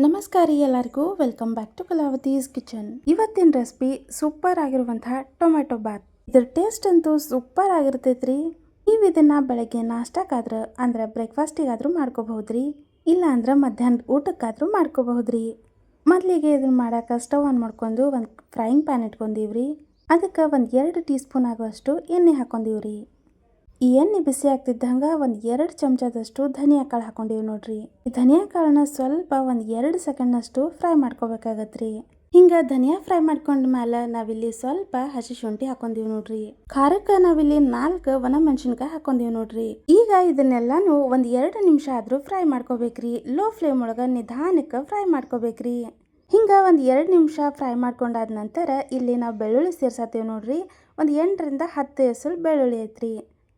ನಮಸ್ಕಾರ ಎಲ್ಲರಿಗೂ welcome back to Kalavathi's kitchen. ಇವತ್ತಿನ ರೆಸಿಪಿ ಸೂಪರ್ ಆಗಿರುವಂತಹ ಟೊಮೆಟೊ ಬಾತ್. ಇದ್ರ ಟೇಸ್ಟ್ ಅಂತೂ ಸೂಪರ್ ಆಗಿರ್ತೈತ್ರಿ. ನೀವು ಇದನ್ನ ಬೆಳಗ್ಗೆ ನಾಷ್ಟಕ್ಕಾದ್ರೂ ಅಂದ್ರೆ ಬ್ರೇಕ್ಫಾಸ್ಟಿಗಾದ್ರೂ ಮಾಡ್ಕೋಬಹುದ್ರಿ, ಇಲ್ಲ ಅಂದ್ರೆ ಮಧ್ಯಾಹ್ನದ ಊಟಕ್ಕಾದ್ರೂ ಮಾಡ್ಕೋಬಹುದ್ರಿ. ಮೊದಲಿಗೆ ಇದನ್ನ ಮಾಡಕ್ಕೆ ಸ್ಟವ್ ಆನ್ ಮಾಡ್ಕೊಂಡು ಒಂದು ಫ್ರೈಯಿಂಗ್ ಪ್ಯಾನ್ ಇಟ್ಕೊಂಡಿವ್ರಿ. ಅದಕ್ಕೆ ಒಂದು 2 ಟೀ ಸ್ಪೂನ್ ಆಗುವಷ್ಟು ಎಣ್ಣೆ ಹಾಕೊಂಡಿವ್ರಿ. ಈ ಎಣ್ಣೆ ಬಿಸಿ ಆಗ್ತಿದ್ದಂಗೆ ಒಂದು 2 ಚಮಚದಷ್ಟು ಧನಿಯಾ ಕಾಳು ಹಾಕೊಂಡಿವಿ ನೋಡ್ರಿ. ಈ ಧನಿಯಾ ಕಾಳನ್ನ ಸ್ವಲ್ಪ ಒಂದು 2 ಸೆಕೆಂಡ್ನಷ್ಟು ಫ್ರೈ ಮಾಡ್ಕೋಬೇಕಾಗತ್ರಿ. ಹಿಂಗ ಧನಿಯಾ ಫ್ರೈ ಮಾಡ್ಕೊಂಡ ಮೇಲೆ ನಾವಿಲ್ಲಿ ಸ್ವಲ್ಪ ಹಸಿ ಶುಂಠಿ ಹಾಕೊಂಡಿವಿ ನೋಡ್ರಿ. ಖಾರಕ್ಕೆ ನಾವಿಲ್ಲಿ 4 ಒಣಮೆಣಸಿನಕಾಯಿ ಹಾಕೊಂಡಿವಿ ನೋಡ್ರಿ. ಈಗ ಇದನ್ನೆಲ್ಲಾನು ಒಂದು 2 ನಿಮಿಷ ಆದ್ರೂ ಫ್ರೈ ಮಾಡ್ಕೋಬೇಕ್ರಿ. ಲೋ ಫ್ಲೇಮ್ ಒಳಗ ನಿಧಾನಕ್ಕೆ ಫ್ರೈ ಮಾಡ್ಕೋಬೇಕ್ರಿ. ಹಿಂಗ ಒಂದು 2 ನಿಮಿಷ ಫ್ರೈ ಮಾಡ್ಕೊಂಡಾದ ನಂತರ ಇಲ್ಲಿ ನಾವು ಬೆಳ್ಳುಳ್ಳಿ ಸೇರ್ಸತ್ತೀವಿ ನೋಡ್ರಿ. ಒಂದು 8 ರಿಂದ 10 ಎಸಳು ಬೆಳ್ಳುಳ್ಳಿ ಐತ್ರಿ.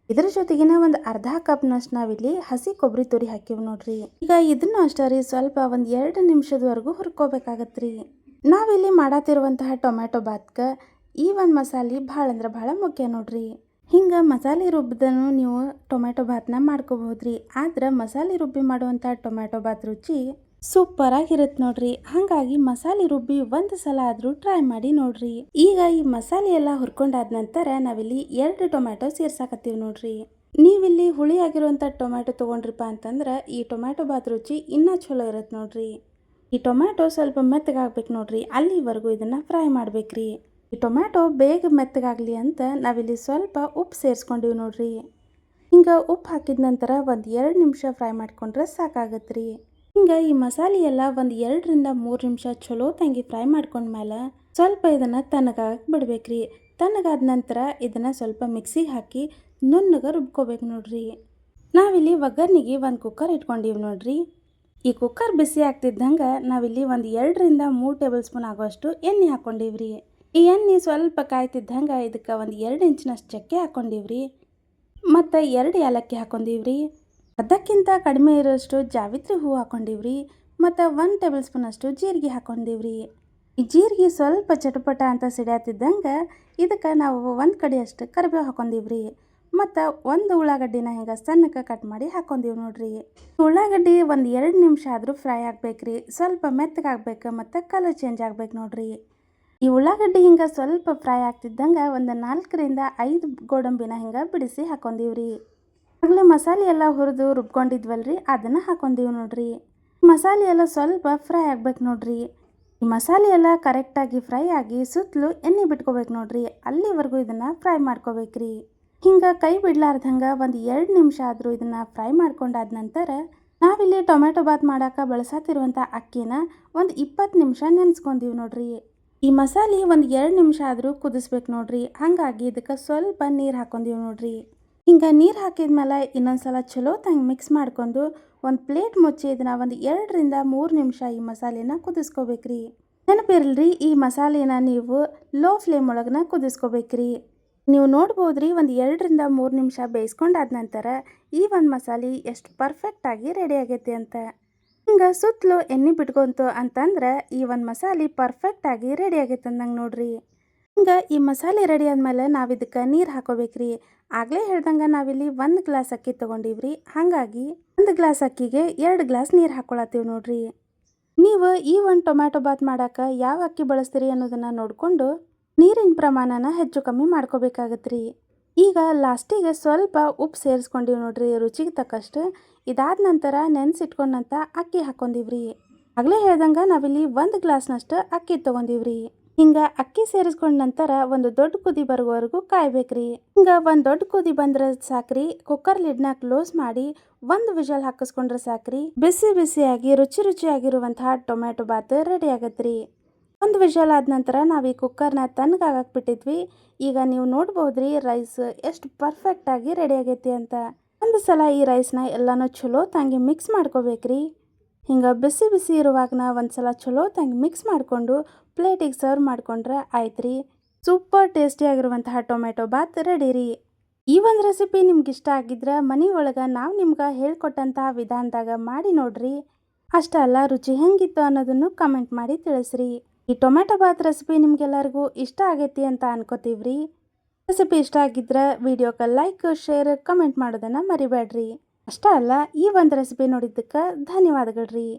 ಇದ್ರ ಜೊತೆಗಿನ ಒಂದು ಅರ್ಧ ಕಪ್ನಷ್ಟು ನಾವಿಲ್ಲಿ ಹಸಿ ಕೊಬ್ಬರಿ ತುರಿ ಹಾಕಿವ್ ನೋಡ್ರಿ. ಈಗ ಇದನ್ನು ಅಷ್ಟೇ ರೀ ಸ್ವಲ್ಪ ಒಂದು 2 ನಿಮಿಷದವರೆಗೂ ಹುರ್ಕೋಬೇಕಾಗತ್ರಿ. ನಾವಿಲ್ಲಿ ಮಾಡತ್ತಿರುವಂತಹ ಟೊಮೆಟೊ ಬಾತ್ಕ ಈ ಒಂದು ಮಸಾಲೆ ಭಾಳ ಅಂದ್ರೆ ಭಾಳ ಮುಖ್ಯ ನೋಡ್ರಿ. ಹಿಂಗೆ ಮಸಾಲೆ ರುಬ್ಬಿದನು ನೀವು ಟೊಮೆಟೊ ಬಾತ್ನ ಮಾಡ್ಕೋಬಹುದ್ರಿ. ಆದ್ರೆ ಮಸಾಲೆ ರುಬ್ಬಿ ಮಾಡುವಂಥ ಟೊಮೆಟೊ ಬಾತ್ ರುಚಿ ಸೂಪರ್ ಆಗಿರುತ್ತೆ ನೋಡ್ರಿ. ಹಾಗಾಗಿ ಮಸಾಲೆ ರುಬ್ಬಿ ಒಂದು ಸಲ ಆದ್ರೂ ಟ್ರೈ ಮಾಡಿ ನೋಡ್ರಿ. ಈಗ ಈ ಮಸಾಲೆ ಎಲ್ಲ ಹುರ್ಕೊಂಡಾದ ನಂತರ ನಾವಿಲ್ಲಿ 2 ಟೊಮ್ಯಾಟೊ ಸೇರ್ಸಾಕತ್ತೀವಿ ನೋಡ್ರಿ. ನೀವಿಲ್ಲಿ ಹುಳಿ ಆಗಿರುವಂಥ ಟೊಮ್ಯಾಟೊ ತೊಗೊಂಡ್ರಿಪ್ಪ ಅಂತಂದ್ರೆ ಈ ಟೊಮ್ಯಾಟೊ ಬಾತ್ ರುಚಿ ಇನ್ನೂ ಚಲೋ ಇರುತ್ತೆ ನೋಡ್ರಿ. ಈ ಟೊಮ್ಯಾಟೊ ಸ್ವಲ್ಪ ಮೆತ್ತಗಾಗ್ಬೇಕು ನೋಡ್ರಿ, ಅಲ್ಲಿವರೆಗೂ ಇದನ್ನ ಫ್ರೈ ಮಾಡ್ಬೇಕ್ರಿ. ಈ ಟೊಮ್ಯಾಟೊ ಬೇಗ ಮೆತ್ತಗಾಗ್ಲಿ ಅಂತ ನಾವಿಲ್ಲಿ ಸ್ವಲ್ಪ ಉಪ್ಪು ಸೇರಿಸ್ಕೊಂಡಿವಿ ನೋಡ್ರಿ. ಹಿಂಗೆ ಉಪ್ಪು ಹಾಕಿದ ನಂತರ ಒಂದು 2 ನಿಮಿಷ ಫ್ರೈ ಮಾಡ್ಕೊಂಡ್ರೆ ಸಾಕಾಗತ್ರಿ. ಹಿಂಗೆ ಈ ಮಸಾಲೆ ಎಲ್ಲ ಒಂದು 2 ರಿಂದ 3 ನಿಮಿಷ ಚಲೋ ತಂಗಿ ಫ್ರೈ ಮಾಡ್ಕೊಂಡ್ಮೇಲೆ ಸ್ವಲ್ಪ ಇದನ್ನ ತಣ್ಣಗಾಗಕ್ಕೆ ಬಿಡ್ಬೇಕ್ರಿ. ತಣ್ಣಗಾದ ನಂತರ ಇದನ್ನ ಸ್ವಲ್ಪ ಮಿಕ್ಸಿಗೆ ಹಾಕಿ ನುಣ್ಣಗೆ ರುಬ್ಕೋಬೇಕು ನೋಡ್ರಿ. ನಾವಿಲ್ಲಿ ಒಗ್ಗರ್ನಿಗೆ ಒಂದು ಕುಕ್ಕರ್ ಇಟ್ಕೊಂಡಿವಿ ನೋಡ್ರಿ. ಈ ಕುಕ್ಕರ್ ಬಿಸಿ ಆಗ್ತಿದ್ದಂಗೆ ನಾವಿಲ್ಲಿ ಒಂದು 2 ರಿಂದ 3 ಟೇಬಲ್ ಸ್ಪೂನ್ ಆಗುವಷ್ಟು ಎಣ್ಣೆ ಹಾಕೊಂಡಿವ್ರಿ. ಈ ಎಣ್ಣೆ ಸ್ವಲ್ಪ ಕಾಯ್ತಿದ್ದಂಗೆ ಇದಕ್ಕೆ ಒಂದು 2 ಇಂಚಿನಷ್ಟು ಚಕ್ಕೆ ಹಾಕೊಂಡಿವ್ರಿ. ಮತ್ತು 2 ಏಲಕ್ಕಿ ಹಾಕೊಂಡಿವ್ರಿ. ಅದಕ್ಕಿಂತ ಕಡಿಮೆ ಇರೋಷ್ಟು ಜಾವಿತ್ರಿ ಹೂವು ಹಾಕೊಂಡಿವ್ರಿ. ಮತ್ತು 1 ಟೇಬಲ್ ಸ್ಪೂನ್ ಅಷ್ಟು ಜೀರಿಗೆ ಹಾಕೊಂಡಿವ್ರಿ. ಈ ಜೀರಿಗೆ ಸ್ವಲ್ಪ ಚಟಪಟ ಅಂತ ಸಿಡಿಯತ್ತಿದ್ದಂಗೆ ಇದಕ್ಕೆ ನಾವು 1 ಕಡಿಯಷ್ಟು ಕರಿಬೇವು ಹಾಕೊಂಡಿವ್ರಿ. ಮತ್ತು 1 ಉಳ್ಳಾಗಡ್ಡಿನ ಹಿಂಗೆ ಸಣ್ಣಕ್ಕೆ ಕಟ್ ಮಾಡಿ ಹಾಕೊಂಡಿವಿ ನೋಡ್ರಿ. ಉಳ್ಳಾಗಡ್ಡಿ ಒಂದು 2 ನಿಮಿಷ ಆದರೂ ಫ್ರೈ ಆಗ್ಬೇಕ್ರಿ. ಸ್ವಲ್ಪ ಮೆತ್ತಗಾಗ್ಬೇಕು ಮತ್ತು ಕಲರ್ ಚೇಂಜ್ ಆಗ್ಬೇಕು ನೋಡ್ರಿ. ಈ ಉಳ್ಳಾಗಡ್ಡಿ ಹಿಂಗೆ ಸ್ವಲ್ಪ ಫ್ರೈ ಆಗ್ತಿದ್ದಂಗೆ ಒಂದು 4 ರಿಂದ 5 ಗೋಡಂಬಿನ ಹಿಂಗೆ ಬಿಡಿಸಿ ಹಾಕೊಂಡಿವ್ರಿ. ಆಗಲೇ ಮಸಾಲೆ ಎಲ್ಲ ಹುರಿದು ರುಬ್ಕೊಂಡಿದ್ವಲ್ರಿ ಅದನ್ನು ಹಾಕೊಂಡಿವಿ ನೋಡ್ರಿ. ಮಸಾಲೆ ಎಲ್ಲ ಸ್ವಲ್ಪ ಫ್ರೈ ಆಗ್ಬೇಕು ನೋಡ್ರಿ. ಈ ಮಸಾಲೆ ಎಲ್ಲ ಕರೆಕ್ಟಾಗಿ ಫ್ರೈ ಆಗಿ ಸುತ್ತಲೂ ಎಣ್ಣೆ ಬಿಟ್ಕೋಬೇಕು ನೋಡ್ರಿ. ಅಲ್ಲಿವರೆಗೂ ಇದನ್ನು ಫ್ರೈ ಮಾಡ್ಕೋಬೇಕ್ರಿ. ಹಿಂಗೆ ಕೈ ಬಿಡ್ಲಾರ್ದಂಗೆ ಒಂದು 2 ನಿಮಿಷ ಆದರೂ ಇದನ್ನು ಫ್ರೈ ಮಾಡ್ಕೊಂಡಾದ ನಂತರ ನಾವಿಲ್ಲಿ ಟೊಮೆಟೊ ಬಾತ್ ಮಾಡೋಕೆ ಬಳಸತ್ತಿರುವಂಥ ಅಕ್ಕಿನ ಒಂದು 20 ನಿಮಿಷ ನೆನೆಸ್ಕೊಂಡಿವಿ ನೋಡ್ರಿ. ಈ ಮಸಾಲೆ ಒಂದು 2 ನಿಮಿಷ ಆದರೂ ಕುದಿಸ್ಬೇಕು ನೋಡ್ರಿ. ಹಾಗಾಗಿ ಇದಕ್ಕೆ ಸ್ವಲ್ಪ ನೀರು ಹಾಕೊಂಡಿವಿ ನೋಡ್ರಿ. ಹಿಂಗೆ ನೀರು ಹಾಕಿದ್ಮೇಲೆ ಇನ್ನೊಂದ್ಸಲ ಚಲೋ ತಂಗೆ ಮಿಕ್ಸ್ ಮಾಡ್ಕೊಂಡು ಒಂದು ಪ್ಲೇಟ್ ಮುಚ್ಚಿ ಇದನ್ನ ಒಂದು 2 ರಿಂದ 3 ನಿಮಿಷ ಈ ಮಸಾಲೆನ ಕುದಿಸ್ಕೋಬೇಕ್ರಿ. ನೆನಪಿರಲ್ರಿ, ಈ ಮಸಾಲೆನ ನೀವು ಲೋ ಫ್ಲೇಮ್ ಒಳಗನ ಕುದಿಸ್ಕೋಬೇಕ್ರಿ. ನೀವು ನೋಡ್ಬೋದ್ರಿ ಒಂದು 2 ರಿಂದ 3 ನಿಮಿಷ ಬೇಯಿಸ್ಕೊಂಡಾದ ನಂತರ ಈ ಒಂದು ಮಸಾಲೆ ಎಷ್ಟು ಪರ್ಫೆಕ್ಟಾಗಿ ರೆಡಿ ಆಗೈತಿ ಅಂತ. ಹಿಂಗೆ ಸುತ್ತಲೂ ಎಣ್ಣೆ ಬಿಟ್ಕೊಂತು ಅಂತಂದ್ರೆ ಈ ಒಂದು ಮಸಾಲೆ ಪರ್ಫೆಕ್ಟಾಗಿ ರೆಡಿ ಆಗೈತೆ ಅಂದಂಗೆ ನೋಡ್ರಿ. ಹಿಂಗೆ ಈ ಮಸಾಲೆ ರೆಡಿ ಆದಮೇಲೆ ನಾವು ಇದಕ್ಕೆ ನೀರು ಹಾಕೋಬೇಕ್ರಿ. ಆಗಲೇ ಹೇಳ್ದಂಗೆ ನಾವಿಲ್ಲಿ 1 ಗ್ಲಾಸ್ ಅಕ್ಕಿ ತೊಗೊಂಡಿವ್ರಿ. ಹಾಗಾಗಿ 1 ಗ್ಲಾಸ್ ಅಕ್ಕಿಗೆ 2 ಗ್ಲಾಸ್ ನೀರು ಹಾಕ್ಕೊಳತ್ತೀವಿ ನೋಡ್ರಿ. ನೀವು ಈ ಒಂದು ಟೊಮ್ಯಾಟೊ ಬಾತ್ ಮಾಡೋಕೆ ಯಾವ ಅಕ್ಕಿ ಬಳಸ್ತೀರಿ ಅನ್ನೋದನ್ನು ನೋಡಿಕೊಂಡು ನೀರಿನ ಪ್ರಮಾಣನ ಹೆಚ್ಚು ಕಮ್ಮಿ ಮಾಡ್ಕೋಬೇಕಾಗತ್ರಿ. ಈಗ ಲಾಸ್ಟಿಗೆ ಸ್ವಲ್ಪ ಉಪ್ಪು ಸೇರಿಸ್ಕೊಂಡಿವಿ ನೋಡ್ರಿ ರುಚಿಗೆ ತಕ್ಕಷ್ಟು. ಇದಾದ ನಂತರ ನೆನೆಸಿಟ್ಕೊಂಡಂಥ ಅಕ್ಕಿ ಹಾಕ್ಕೊಂಡಿವ್ರಿ. ಆಗಲೇ ಹೇಳ್ದಂಗೆ ನಾವಿಲ್ಲಿ 1 ಗ್ಲಾಸ್ನಷ್ಟು ಅಕ್ಕಿ ತೊಗೊಂಡಿವ್ರಿ. ಹಿಂಗೆ ಅಕ್ಕಿ ಸೇರಿಸ್ಕೊಂಡ ನಂತರ ಒಂದು ದೊಡ್ಡ ಕುದಿ ಬರೋವರೆಗೂ ಕಾಯ್ಬೇಕ್ರಿ. ಹಿಂಗೆ ಒಂದು ದೊಡ್ಡ ಕುದಿ ಬಂದ್ರೆ ಸಾಕ್ರಿ. ಕುಕ್ಕರ್ ಲಿಡ್ನ ಕ್ಲೋಸ್ ಮಾಡಿ 1 ವಿಷಲ್ ಹಾಕಿಸ್ಕೊಂಡ್ರೆ ಸಾಕ್ರಿ. ಬಿಸಿ ಬಿಸಿಯಾಗಿ ರುಚಿಯಾಗಿರುವಂತಹ ಟೊಮೆಟೊ ಬಾತ್ ರೆಡಿ ಆಗತ್ರಿ. 1 ವಿಷಲ್ ಆದ ನಂತರ ನಾವು ಈ ಕುಕ್ಕರ್ನ ತಣ್ಣಗಾಗಕ್ಕೆ ಬಿಟ್ಟಿದ್ವಿ. ಈಗ ನೀವು ನೋಡ್ಬೋದ್ರಿ ರೈಸ್ ಎಷ್ಟು ಪರ್ಫೆಕ್ಟಾಗಿ ರೆಡಿ ಆಗೈತಿ ಅಂತ. ಒಂದು ಸಲ ಈ ರೈಸ್ನ ಎಲ್ಲನೂ ಚಲೋ ತಂಗಿ ಮಿಕ್ಸ್ ಮಾಡ್ಕೋಬೇಕ್ರಿ. ಹಿಂಗೆ ಬಿಸಿ ಬಿಸಿ ಇರುವಾಗನ ಒಂದು ಸಲ ಚಲೋ ತಂಗಿ ಮಿಕ್ಸ್ ಮಾಡಿಕೊಂಡು ಪ್ಲೇಟಿಗೆ ಸರ್ವ್ ಮಾಡ್ಕೊಂಡ್ರೆ ಆಯ್ತು. ಸೂಪರ್ ಟೇಸ್ಟಿಯಾಗಿರುವಂತಹ ಟೊಮೆಟೊ ಬಾತ್ ರೆಡಿ ರೀ. ಈ ಒಂದು ರೆಸಿಪಿ ನಿಮ್ಗೆ ಇಷ್ಟ ಆಗಿದ್ರೆ ಮನೆ ಒಳಗೆ ನಾವು ನಿಮ್ಗೆ ಹೇಳ್ಕೊಟ್ಟಂತಹ ವಿಧಾನದಾಗ ಮಾಡಿ ನೋಡ್ರಿ. ಅಷ್ಟೇ ಅಲ್ಲ, ರುಚಿ ಹೆಂಗಿತ್ತು ಅನ್ನೋದನ್ನು ಕಮೆಂಟ್ ಮಾಡಿ ತಿಳಿಸ್ರಿ. ಈ ಟೊಮೆಟೊ ಬಾತ್ ರೆಸಿಪಿ ನಿಮ್ಗೆಲ್ಲರಿಗೂ ಇಷ್ಟ ಆಗೈತಿ ಅಂತ ಅನ್ಕೋತೀವ್ರಿ. ರೆಸಿಪಿ ಇಷ್ಟ ಆಗಿದ್ರೆ ವಿಡಿಯೋಕ್ಕೆ ಲೈಕ್, ಶೇರ್, ಕಮೆಂಟ್ ಮಾಡೋದನ್ನು ಮರಿಬೇಡ್ರಿ. ಅಷ್ಟೇ ಅಲ್ಲ, ಈ ಒಂದು ರೆಸಿಪಿ ನೋಡಿದ್ದಕ್ಕೆ ಧನ್ಯವಾದಗಳು ರೀ.